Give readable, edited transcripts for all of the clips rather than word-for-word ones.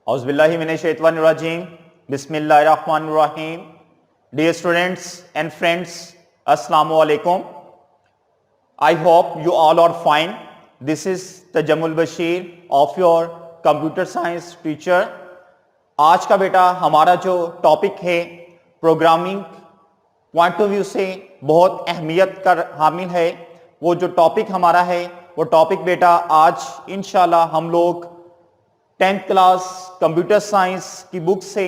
औज़ुबिल्लाहि मिनश्शैतानिर्रजीम बिस्मिल्लाहिर्रहमानिर्रहीम। Dear students and friends, Assalamu alaikum. I hope you all are fine. This is Tajamul Bashir of your computer science teacher. आज का बेटा हमारा जो topic है programming point of view से बहुत अहमियत का हामिल है। वो जो टॉपिक हमारा है वो टॉपिक बेटा आज इंशाल्लाह हम लोग 10th क्लास कंप्यूटर साइंस की बुक से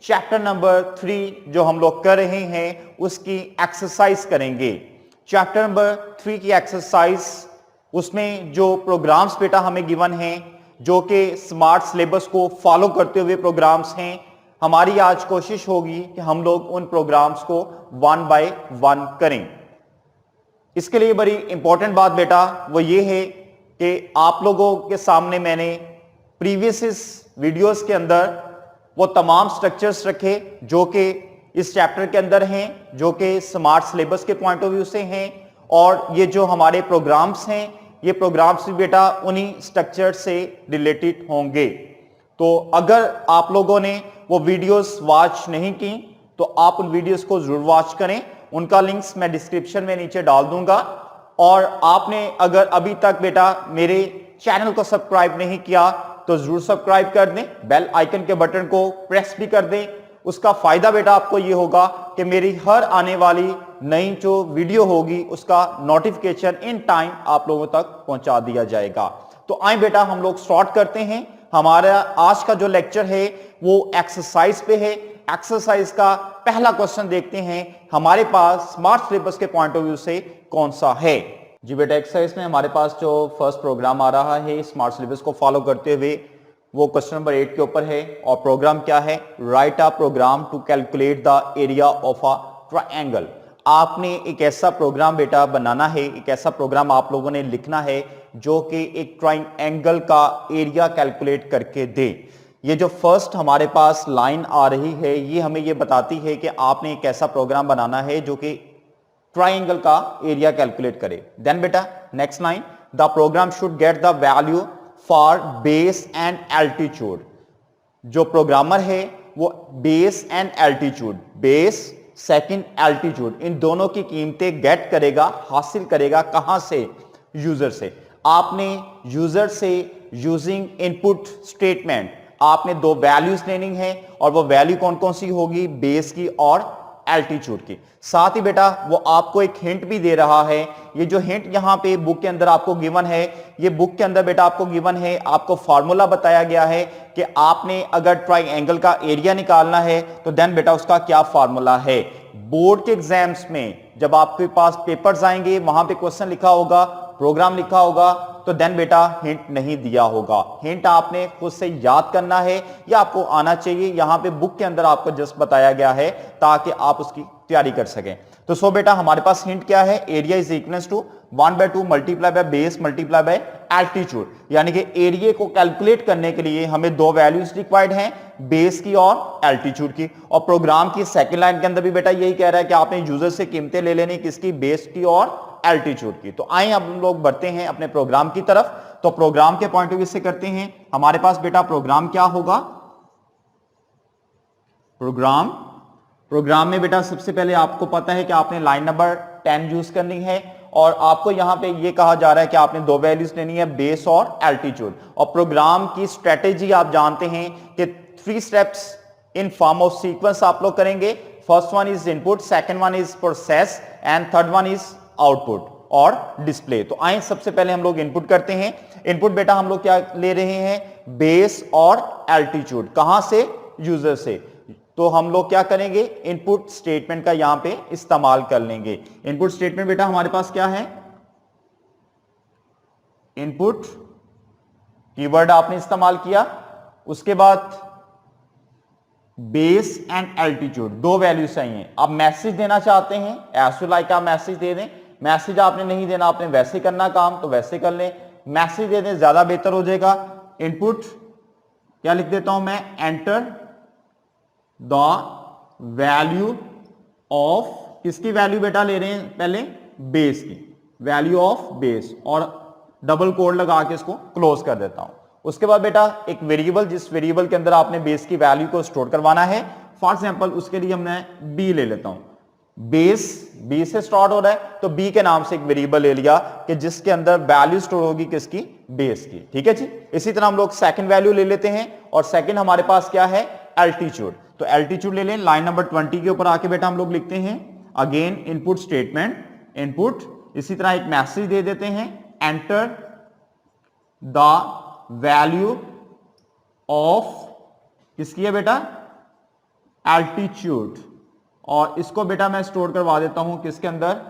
चैप्टर नंबर 3 जो हम लोग कर रहे हैं उसकी एक्सरसाइज करेंगे। चैप्टर नंबर 3 की एक्सरसाइज, उसमें जो प्रोग्राम्स बेटा हमें गिवन हैं जो कि स्मार्ट सिलेबस को फॉलो करते हुए प्रोग्राम्स हैं, हमारी आज कोशिश होगी कि हम लोग उन प्रोग्राम्स को 1 बाय 1 करें। इसके लिए बड़ी इंपॉर्टेंट बात बेटा वो ये है कि आप लोगों के सामने मैंने प्रीवियस वीडियोस के अंदर वो तमाम स्ट्रक्चर्स रखे जो कि इस चैप्टर के अंदर हैं, जो कि स्मार्ट सिलेबस के पॉइंट ऑफ व्यू से हैं, और ये जो हमारे प्रोग्राम्स हैं ये प्रोग्राम्स भी बेटा उन्हीं स्ट्रक्चर से रिलेटेड होंगे। तो अगर आप लोगों ने वो वीडियोस वॉच नहीं की तो आप उन वीडियोस को जरूर वॉच करें। उनका लिंक्स मैं डिस्क्रिप्शन में नीचे डाल दूंगा। और आपने अगर अभी तक बेटा मेरे चैनल को सब्सक्राइब नहीं किया तो जरूर सब्सक्राइब कर दें, बेल आइकन के बटन को प्रेस भी कर दें। उसका फायदा बेटा आपको ये होगा कि मेरी हर आने वाली नई जो वीडियो होगी उसका नोटिफिकेशन इन टाइम आप लोगों तक पहुंचा दिया जाएगा। तो आए बेटा हम लोग स्टार्ट करते हैं। हमारा आज का जो लेक्चर है वो एक्सरसाइज पे है। एक्सरसाइज का पहला क्वेश्चन देखते हैं हमारे पास स्मार्ट सिलेबस के पॉइंट ऑफ व्यू से कौन सा है। जी बेटा, एक्सरसाइज में हमारे पास जो फर्स्ट प्रोग्राम आ रहा है स्मार्ट सिलेबस को फॉलो करते हुए वो क्वेश्चन नंबर 8 के ऊपर है। और प्रोग्राम क्या है? Write a program to calculate the area of a triangle. आपने एक ऐसा प्रोग्राम बेटा बनाना है, एक ऐसा प्रोग्राम आप लोगों ने लिखना है जो कि एक ट्रायंगल का एरिया कैलकुलेट करके दे। ये जो फर्स्ट हमारे पास लाइन आ रही है ये हमें ये बताती है कि आपने एक ऐसा प्रोग्राम बनाना है जो कि ट्रायंगल का एरिया कैलकुलेट करे। देन बेटा next line, the program should get the value for base and altitude. जो प्रोग्रामर है वो base and altitude, base second altitude, इन दोनों की कीमतें गेट करेगा, हासिल करेगा। कहां से? यूजर से। आपने यूजर से यूजिंग इनपुट स्टेटमेंट आपने दो वैल्यूज लेनी है और वो वैल्यू कौन कौन सी होगी? बेस की और एल्टीट्यूड की। साथ ही बेटा वो आपको एक हिंट भी दे रहा है। ये जो हिंट यहां पे बुक के अंदर आपको गिवन है, ये बुक के अंदर बेटा आपको गिवन है, आपको फार्मूला बताया गया है कि आपने अगर ट्रायंगल का एरिया निकालना है तो देन बेटा उसका क्या फार्मूला है। बोर्ड के एग्जाम्स में जब आपके पास पेपर्स आएंगे वहां पे क्वेश्चन लिखा होगा, प्रोग्राम लिखा होगा, तो देन बेटा हिंट नहीं दिया होगा। हिंट आपने खुद से याद करना है या आपको आना चाहिए। यहां पे बुक के अंदर आपको जस्ट बताया गया है ताकि आप उसकी तैयारी कर सकें। तो सो बेटा हमारे पास हिंट क्या है? Area is equals to 1/2 multiply by base multiply by altitude. यानी कि एरिया को कैलकुलेट करने के लिए हमें दो वैल्यूज रिक्वायर्ड हैं, बेस की और एल्टीट्यूड की। और प्रोग्राम की सेकंड लाइन के अंदर भी बेटा यही कह रहा है कि आपने यूजर से कीमतें ले लेनी, किसकी? बेस की और एल्टीट्यूड की। तो आइए हम लोग बढ़ते हैं अपने प्रोग्राम की तरफ। तो प्रोग्राम के पॉइंट ऑफ व्यू से करते हैं। हमारे पास बेटा प्रोग्राम क्या होगा? प्रोग्राम में बेटा सबसे पहले आपको पता है कि आपने लाइन नंबर 10 यूज करनी है और आपको यहां पे ये कहा जा रहा है कि आपने दो वैल्यूज लेनी है, बेस और एल्टीट्यूड। और प्रोग्राम की स्ट्रेटेजी आप जानते हैं कि 3 steps in form of sequence आप लोग करेंगे। First one is input, second one is process and third one is output और डिस्प्ले। तो आइए सबसे पहले हम लोग इनपुट करते हैं। इनपुट बेटा हम लोग क्या ले रहे हैं? बेस और एल्टीट्यूड। कहां से? यूजर से। तो हम लोग क्या करेंगे? इनपुट स्टेटमेंट का यहां पे इस्तेमाल कर लेंगे। इनपुट स्टेटमेंट बेटा हमारे पास क्या है? इनपुट कीवर्ड आपने इस्तेमाल किया, उसके बाद बेस एंड एल्टीट्यूड, दो वैल्यू चाहिए। आप मैसेज देना चाहते हैं, एज लाइक आप मैसेज दे दें। मैसेज आपने नहीं देना, आपने वैसे करना काम तो वैसे कर लें। मैसेज दे दें ज्यादा बेहतर हो जाएगा। इनपुट क्या लिख देता हूं मैं? एंटर द वैल्यू ऑफ, किसकी वैल्यू बेटा ले रहे हैं? पहले बेस की वैल्यू ऑफ बेस, और डबल कोड लगा के इसको क्लोज कर देता हूं। उसके बाद बेटा एक वेरिएबल, जिस वेरिएबल के अंदर आपने बेस की वैल्यू को स्टोर करवाना है। फॉर एग्जांपल उसके लिए हमने बी ले लेता हूं, बेस बी से स्टार्ट हो रहा है तो बी के नाम से एक वेरिएबल ले लिया कि जिसके अंदर वैल्यू स्टोर होगी किसकी, बेस की। ठीक है जी। इसी तरह हम लोग सेकंड वैल्यू ले लेते हैं और सेकंड हमारे पास क्या है, एल्टीट्यूड। तो एल्टीट्यूड ले लें। लाइन नंबर 20 के ऊपर आके बेटा हम लोग लिखते हैं अगेन इनपुट स्टेटमेंट, इनपुट, इसी तरह एक मैसेज दे देते हैं, एंटर द वैल्यू ऑफ किसकी है बेटा, एल्टीट्यूड। और इसको बेटा मैं स्टोर करवा देता हूं किसके अंदर,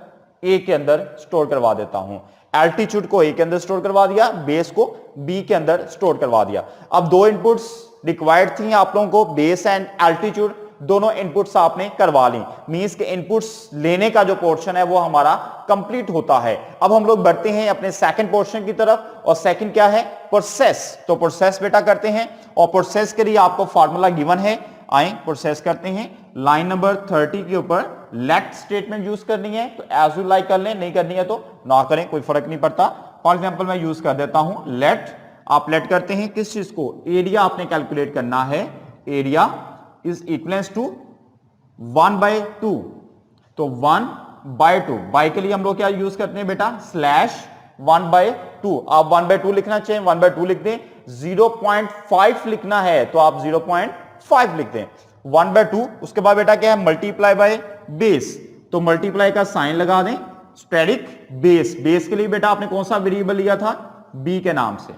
ए के अंदर स्टोर करवा देता हूं। एल्टीट्यूड को ए के अंदर स्टोर करवा दिया, बेस को बी के अंदर स्टोर करवा दिया। अब दो इनपुट्स रिक्वायर्ड थी आप लोगों को, बेस एंड एल्टीट्यूड, दोनों इनपुट्स आपने करवा ली। मींस के इनपुट्स लेने का जो पोर्शन है वो हमारा कंप्लीट होता है। अब हम लोग बढ़ते हैं अपने सेकंड पोर्शन की तरफ, और सेकंड क्या है, प्रोसेस। तो प्रोसेस बेटा करते हैं, और प्रोसेस के लिए आपको फार्मूला गिवन है। आए प्रोसेस करते हैं। लाइन नंबर 30 के ऊपर लेट स्टेटमेंट यूज करनी है तो एज यू लाइक कर लें, नहीं करनी है तो ना करें, कोई फर्क नहीं पड़ता। फॉर एग्जांपल मैं यूज कर देता हूं लेट। आप लेट करते हैं किस चीज को, एरिया आपने कैलकुलेट करना है। Area is equals to 1/2। तो 1/2, बाय के लिए हम लोग क्या यूज करते हैं बेटा, स्लैश 1/2। आप 1/2 लिखना चाहिए, 1/2 लिख दें। 0.5 लिखना है तो आप 0.5 लिख दें। 1/2, उसके बाद बेटा क्या है, मल्टीप्लाई बाय बेस। तो मल्टीप्लाई का साइन लगा दें, स्टेरिक बेस। बेस के लिए बेटा आपने कौन सा वेरिएबल लिया था, बी के नाम से।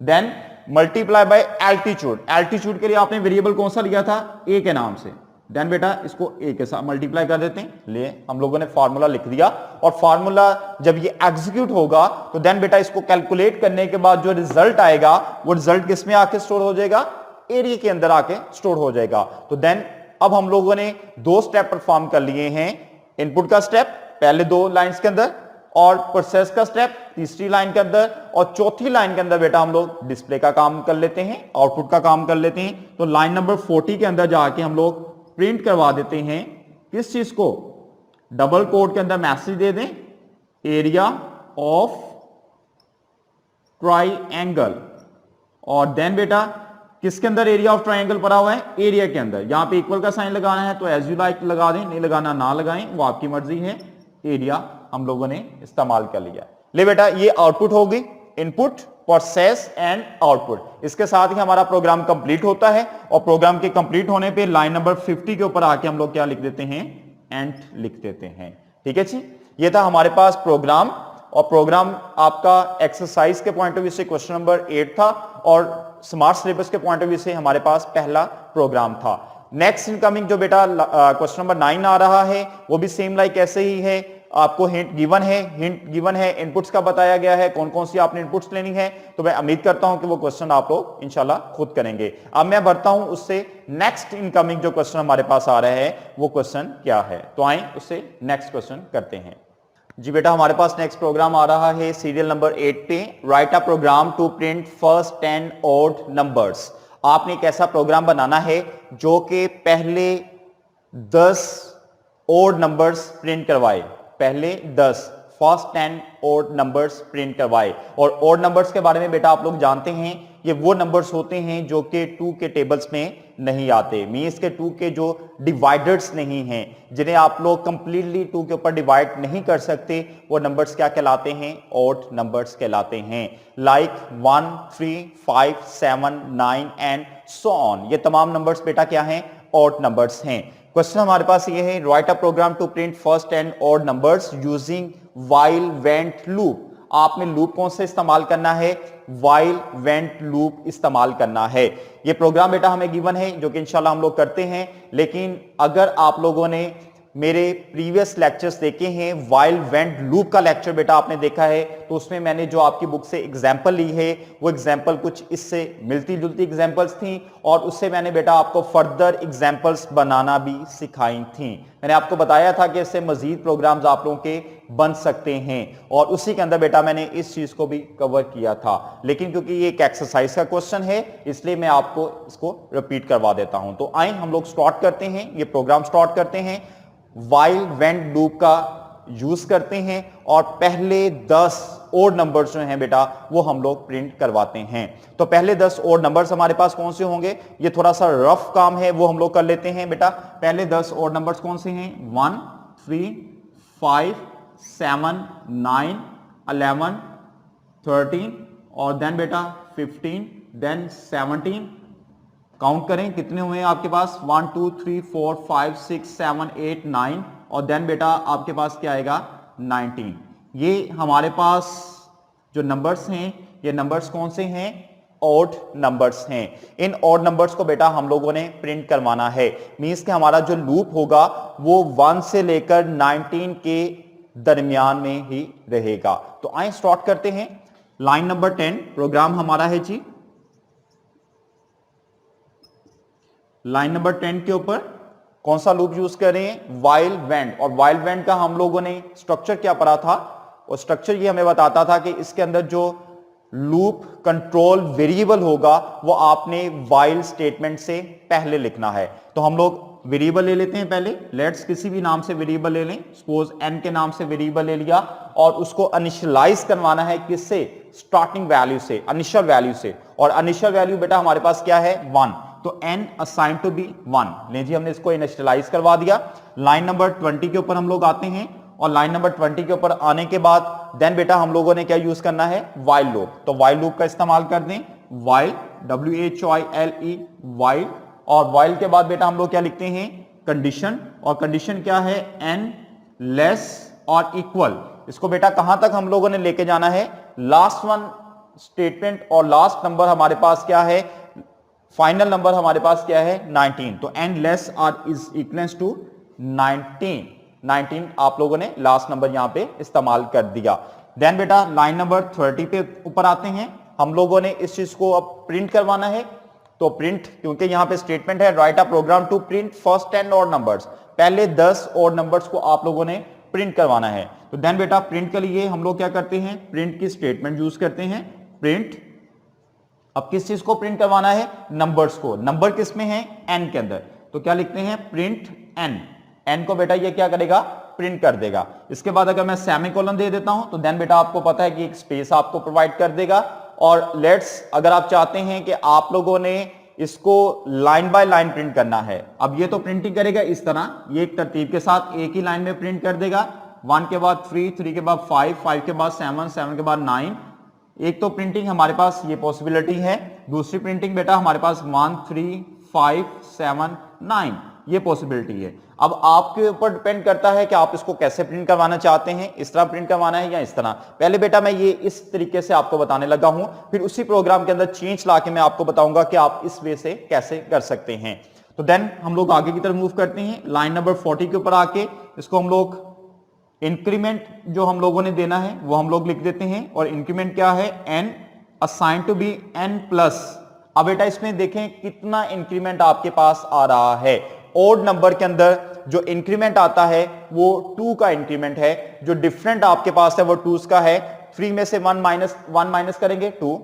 Then multiply by altitude. Altitude के लिए आपने वेरिएबल कौन सा लिया था, ए के नाम से। देन बेटा इसको ए के साथ मल्टीप्लाई कर देते हैं। ले हम लोगों ने फार्मूला लिख दिया, और फार्मूला जब ये एग्जीक्यूट होगा तो देन बेटा इसको कैलकुलेट करने के बाद जो रिजल्ट आएगा वो रिजल्ट किस में आके स्टोर हो जाएगा, एरिया के अंदर आके स्टोर हो जाएगा। तो देन अब हम लोगों ने दो स्टेप परफॉर्म कर लिए हैं, इनपुट का स्टेप पहले दो लाइंस के अंदर, और प्रोसेस का स्टेप तीसरी लाइन के अंदर, और चौथी लाइन के अंदर बेटा हम लोग डिस्प्ले का काम कर लेते हैं, आउटपुट का काम कर लेते हैं। तो लाइन नंबर 40 के अंदर जाके हम लोग प्रिंट करवा देते हैं किस चीज को, डबल कोड के अंदर मैसेज दे दें, एरिया ऑफ ट्राइएंगल। और देन बेटा किसके अंदर एरिया ऑफ ट्राइंगल पड़ा हुआ है, एरिया के अंदर। यहां पे इक्वल का साइन लगाना है तो एज यू लाइक लगा दें, नहीं लगाना ना लगाएं, वो आपकी मर्जी है। एरिया हम लोगों ने इस्तेमाल कर लिया। ले बेटा ये आउटपुट होगी, इनपुट, प्रोसेस एंड आउटपुट। इसके साथ ही हमारा प्रोग्राम कंप्लीट होता है, और प्रोग्राम के कंप्लीट होने पे लाइन नंबर 50 के ऊपर आके हम लोग क्या लिख देते हैं, एंड लिख देते हैं। ठीक है जी। ये था हमारे पास प्रोग्राम, और प्रोग्राम आपका एक्सरसाइज के पॉइंट ऑफ व्यू से क्वेश्चन नंबर 8 था, और स्मार्ट सिलेबस के पॉइंट ऑफ व्यू से हमारे पास पहला प्रोग्राम था। नेक्स्ट इनकमिंग जो बेटा क्वेश्चन नंबर 9 आ रहा है वो भी सेम लाइक ऐसे ही है। आपको हिंट गिवन है, इनपुट्स का बताया गया है, कौन कौन सी आपने इनपुट्स लेनी है। तो मैं उम्मीद करता हूं कि वो क्वेश्चन आप लोग इंशाल्लाह खुद करेंगे। अब मैं बढ़ता हूं उससे नेक्स्ट इनकमिंग जो क्वेश्चन हमारे पास आ रहे हैं वो क्वेश्चन क्या है। तो आए उससे नेक्स्ट क्वेश्चन करते हैं। जी बेटा हमारे पास नेक्स्ट प्रोग्राम आ रहा है सीरियल नंबर 8 पे। Write a program to print first 10 odd numbers. आपने एक ऐसा प्रोग्राम बनाना है जो कि पहले 10 ऑड नंबर्स प्रिंट करवाए, पहले 10 फर्स्ट 10 ऑड नंबर्स प्रिंट करवाए। और ऑड नंबर्स के बारे में बेटा आप लोग जानते हैं, ये वो नंबर्स होते हैं जो कि 2 के टेबल्स में नहीं आते, मींस के 2 के जो डिवाइडर्स नहीं हैं, जिन्हें आप लोग कंप्लीटली 2 के ऊपर डिवाइड नहीं कर सकते, वो नंबर्स क्या कहलाते हैं, ऑड नंबर्स कहलाते हैं। Like 1, 3, 5, 7, 9 and so on. ये तमाम नंबर्स बेटा क्या हैं, ऑड नंबर्स हैं। क्वेश्चन हमारे पास ये है, write a program to print first 10 odd numbers using while went loop. आपने लूप कौन से इस्तेमाल करना है, व्हाइल वेंट लूप इस्तेमाल करना है। ये प्रोग्राम बेटा हमें गिवन है जो कि इंशाल्लाह हम लोग करते हैं। लेकिन अगर आप लोगों ने मेरे प्रीवियस लेक्चर्स देखे हैं, व्हाइल वेंट लूप का लेक्चर बेटा आपने देखा है, तो उसमें मैंने जो आपकी बुक से एग्जाम्पल ली है वो एग्जाम्पल कुछ इससे मिलती जुलती एग्जाम्पल्स थी, और उससे मैंने बेटा आपको फर्दर एग्जाम्पल्स बनाना भी सिखाई थी। मैंने आपको बताया था कि इससे मजीद प्रोग्राम्स आप लोगों के बन सकते हैं, और उसी के अंदर बेटा मैंने इस चीज को भी कवर किया था। लेकिन क्योंकि ये एक एक्सरसाइज का क्वेश्चन है इसलिए मैं आपको इसको रिपीट करवा देता हूं। तो आए हम लोग स्टार्ट करते हैं, ये प्रोग्राम स्टार्ट करते हैं, व्हाइल वेंट लूप का यूज करते हैं, और पहले 10 ओड नंबर्स जो हैं बेटा वो हम लोग प्रिंट करवाते हैं। तो पहले 10 ओड नंबर्स हमारे पास कौन से होंगे, ये थोड़ा सा रफ काम है वो हम लोग कर लेते हैं बेटा। पहले 10 ओड नंबर्स कौन से हैं, 1 3 5 7 9 11 13 और देन बेटा 15 देन 17। काउंट करें कितने हुए हैं आपके पास, 1 2 3 4 5 6 7 8 9 और देन बेटा आपके पास क्या आएगा 19। ये हमारे पास जो नंबर्स हैं ये नंबर्स कौन से हैं, ऑड नंबर्स हैं। इन ऑड नंबर्स को बेटा हम लोगों ने प्रिंट करवाना है। मींस कि हमारा जो लूप होगा वो 1 से लेकर 19 के दरमियान में ही रहेगा। तो आइए स्टार्ट करते हैं। लाइन नंबर 10 प्रोग्राम हमारा है जी। लाइन नंबर 10 के ऊपर कौन सा लूप यूज कर रहे हैं, वाइल वेंट। और वाइल वेंट का हम लोगों ने स्ट्रक्चर क्या पढ़ा था, और स्ट्रक्चर ये हमें बताता था कि इसके अंदर जो लूप कंट्रोल वेरिएबल होगा वो आपने वाइल स्टेटमेंट से पहले लिखना है। तो हम लोग वेरिएबल ले लेते हैं पहले। लेट्स किसी भी नाम से वेरिएबल ले लें, सपोज n के नाम से वेरिएबल ले लिया और उसको इनिशियलाइज करवाना है किससे, स्टार्टिंग वैल्यू से, इनिशियल वैल्यू से। और इनिशियल वैल्यू बेटा हमारे पास क्या है 1, तो n असाइन टू बी 1। ले जी हमने इसको इनिशियलाइज करवा दिया। लाइन नंबर 20 के ऊपर हम लोग आते हैं और लाइन नंबर 20 के ऊपर आने के बाद देन बेटा हम लोगों ने क्या यूज करना है, वाइल लूप। तो वाइल लूप का इस्तेमाल कर दें, वाइल WHILE वाइल। और वाइल के बाद बेटा हम लोग क्या लिखते हैं, कंडीशन। और कंडीशन क्या है, n लेस और इक्वल। इसको बेटा कहां तक हम लोगों ने लेके जाना है, लास्ट वन स्टेटमेंट और लास्ट नंबर हमारे पास क्या है, फाइनल नंबर हमारे पास क्या है 19। तो n लेस और इज इक्वल्स टू 19 आप लोगों ने लास्ट नंबर यहां पे इस्तेमाल कर दिया। देन बेटा लाइन नंबर 30 पे ऊपर आते हैं। हम लोगों ने इस चीज को अब प्रिंट करवाना है। तो प्रिंट, क्योंकि यहां पे स्टेटमेंट है write a program to print first 10 odd numbers, पहले 10 ऑड नंबर्स को आप लोगों ने प्रिंट करवाना है। तो देन बेटा प्रिंट के लिए हम लोग क्या करते हैं, प्रिंट की स्टेटमेंट यूज करते हैं, प्रिंट। अब किस चीज को प्रिंट करवाना है, नंबर्स को। नंबर किस में है, n के अंदर। तो क्या लिखते हैं, प्रिंट n को बेटा ये क्या करेगा, प्रिंट कर देगा। इसके बाद अगर मैं सेमीकोलन दे देता हूं तो देन बेटा आपको पता है कि एक स्पेस आपको प्रोवाइड कर देगा। और लेट्स अगर आप चाहते हैं कि आप लोगों ने इसको लाइन बाय लाइन प्रिंट करना है, अब ये तो प्रिंटिंग करेगा इस तरह, ये एक तरतीब के साथ एक ही लाइन में प्रिंट कर देगा। 1 के बाद 3, 3 के बाद 5, 5 के बाद 7, 7 के बाद 9। एक तो प्रिंटिंग हमारे पास ये पॉसिबिलिटी है, दूसरी प्रिंटिंग बेटा हमारे पास 1 3 5 7 9 ये पॉसिबिलिटी है। अब आपके ऊपर डिपेंड करता है कि आप इसको कैसे प्रिंट करवाना चाहते हैं, इस तरह प्रिंट करवाना है या इस तरह। पहले बेटा मैं ये इस तरीके से आपको बताने लगा हूं, फिर उसी प्रोग्राम के अंदर चेंज लाके मैं आपको बताऊंगा कि आप इस वे से कैसे कर सकते हैं। तो देन हम लोग आगे की तरफ मूव करते हैं। लाइन नंबर 40 के ऊपर आके इसको हम लोग इंक्रीमेंट जो हम लोगों ने देना है वो हम लोग लिख देते हैं। और इंक्रीमेंट क्या है, n assign to be n plus. अब बेटा इसमें देखें कितना इंक्रीमेंट आपके पास आ रहा है। ओड नंबर के अंदर जो इंक्रीमेंट आता है वो 2 का इंक्रीमेंट है, जो डिफरेंट आपके पास है वो 2 का है। 3 में से 1 माइनस करेंगे 2,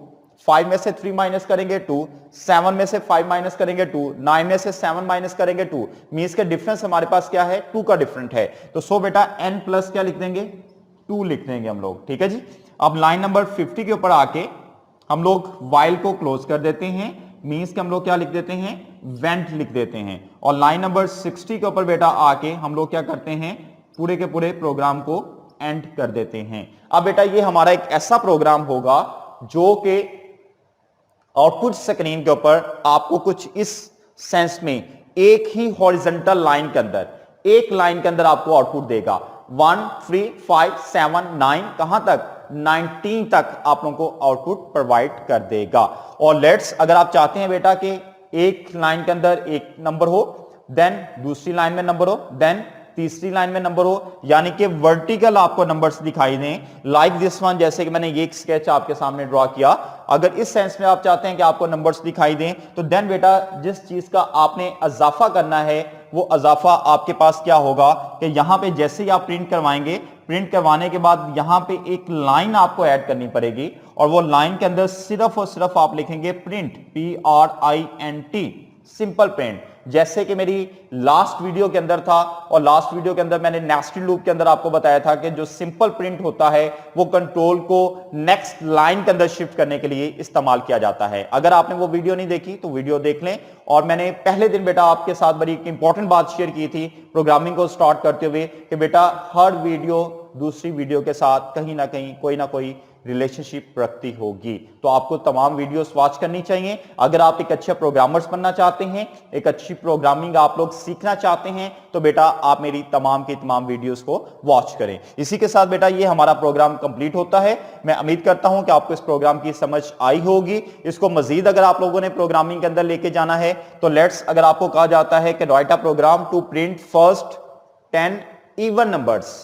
5 में से 3 माइनस करेंगे 2, 7 में से 5 माइनस करेंगे 2, 9 में से 7 माइनस करेंगे 2। मींस के डिफरेंस हमारे पास क्या है, 2 का डिफरेंट है। तो सो बेटा n प्लस क्या लिख देंगे, 2 लिख देंगे हम लोग, ठीक है जी। अब लाइन नंबर 50 के ऊपर आके हम लोग वाइल को क्लोज कर देते हैं। मींस के हम लोग क्या लिख देते हैं, वेंट लिख देते हैं। और लाइन नंबर 60 के ऊपर बेटा आके हम लोग क्या करते हैं, पूरे के पूरे प्रोग्राम को एंड कर देते हैं। अब बेटा ये हमारा एक ऐसा प्रोग्राम होगा जो कि आउटपुट स्क्रीन के ऊपर आपको कुछ इस सेंस में एक ही हॉरिजॉन्टल लाइन के अंदर, एक लाइन के अंदर आपको आउटपुट देगा। 1 3 5 7 9 कहां तक, 19 तक आप लोगों को आउटपुट प्रोवाइड कर देगा। और लेट्स अगर आप चाहते हैं बेटा कि एक लाइन के अंदर एक नंबर हो, देन दूसरी लाइन में नंबर हो, देन तीसरी लाइन में नंबर हो, यानी कि वर्टिकल आपको नंबर्स दिखाई दें, लाइक दिस वन, जैसे कि मैंने ये एक स्केच आपके सामने ड्रॉ किया। अगर इस सेंस में आप चाहते हैं कि आपको नंबर्स दिखाई दें, तो देन बेटा जिस चीज का आपने इजाफा करना है वो इजाफा आपके पास क्या होगा कि यहां पे जैसे ही आप प्रिंट करवाएंगे, प्रिंट करवाने के बाद यहां पे एक लाइन आपको ऐड करनी पड़ेगी। और वो लाइन के अंदर सिर्फ और सिर्फ आप लिखेंगे प्रिंट, PRINT, सिंपल प्रिंट। जैसे कि मेरी लास्ट वीडियो के अंदर था, और लास्ट वीडियो के अंदर मैंने नेस्टेड लूप के अंदर आपको बताया था कि जो सिंपल प्रिंट होता है वो कंट्रोल को नेक्स्ट लाइन के अंदर शिफ्ट करने के लिए इस्तेमाल किया जाता है। अगर आपने वो वीडियो नहीं देखी तो वीडियो देख लें। और मैंने पहले दिन बेटा आपके साथ बड़ी एक इंपॉर्टेंट बात शेयर की थी प्रोग्रामिंग को स्टार्ट करते हुए कि बेटा हर वीडियो दूसरी वीडियो के साथ कहीं ना कहीं कोई ना कोई रिलेशनशिप रखती होगी, तो आपको तमाम वीडियोस वॉच करनी चाहिए। अगर आप एक अच्छे प्रोग्रामर्स बनना चाहते हैं, एक अच्छी प्रोग्रामिंग आप लोग सीखना चाहते हैं, तो बेटा आप मेरी तमाम की तमाम वीडियोस को वॉच करें। इसी के साथ बेटा ये हमारा प्रोग्राम कंप्लीट होता है। मैं उम्मीद करता हूं कि आपको इस प्रोग्राम की समझ आई होगी। इसको मजीद अगर आप लोगों ने प्रोग्रामिंग के अंदर लेके जाना है तो लेट्स, अगर आपको कहा जाता है कि write a program to print first 10 even numbers,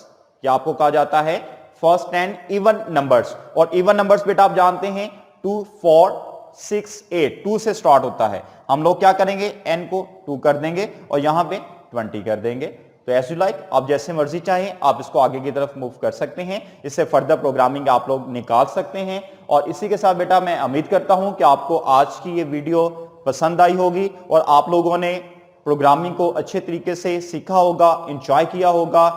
क्या आपको कहा जाता है फर्स्ट 10 इवन नंबर्स, और इवन नंबर्स बेटा आप जानते हैं 2 4 6 8, 2 से स्टार्ट होता है। हम लोग क्या करेंगे, n को 2 कर देंगे और यहां पे 20 कर देंगे। तो एज यू लाइक, आप जैसे मर्जी चाहें आप इसको आगे की तरफ मूव कर सकते हैं। इससे फर्दर प्रोग्रामिंग आप लोग निकाल सकते हैं। और इसी के साथ बेटा मैं उम्मीद करता हूं कि आपको आज की ये वीडियो पसंद आई होगी और आप लोगों ने प्रोग्रामिंग को अच्छे तरीके से सीखा होगा, एंजॉय किया होगा।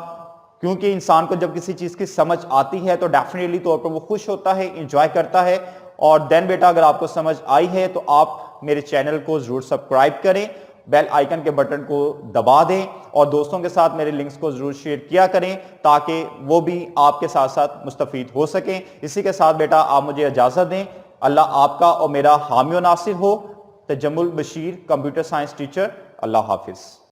क्योंकि इंसान को जब किसी चीज की समझ आती है तो डेफिनेटली तौर पर वो खुश होता है, एंजॉय करता है। और देन बेटा अगर आपको समझ आई है तो आप मेरे चैनल को जरूर सब्सक्राइब करें, बेल आइकन के बटन को दबा दें और दोस्तों के साथ मेरे लिंक्स को जरूर शेयर किया करें ताकि वो भी आपके साथ साथ मुस्तफीद हो सकें। इसी के साथ बेटा आप मुझे इजाजत दें। अल्लाह आपका और मेरा हामी व नासिर हो। Tajammul Bashir, computer science teacher. अल्लाह हाफिज।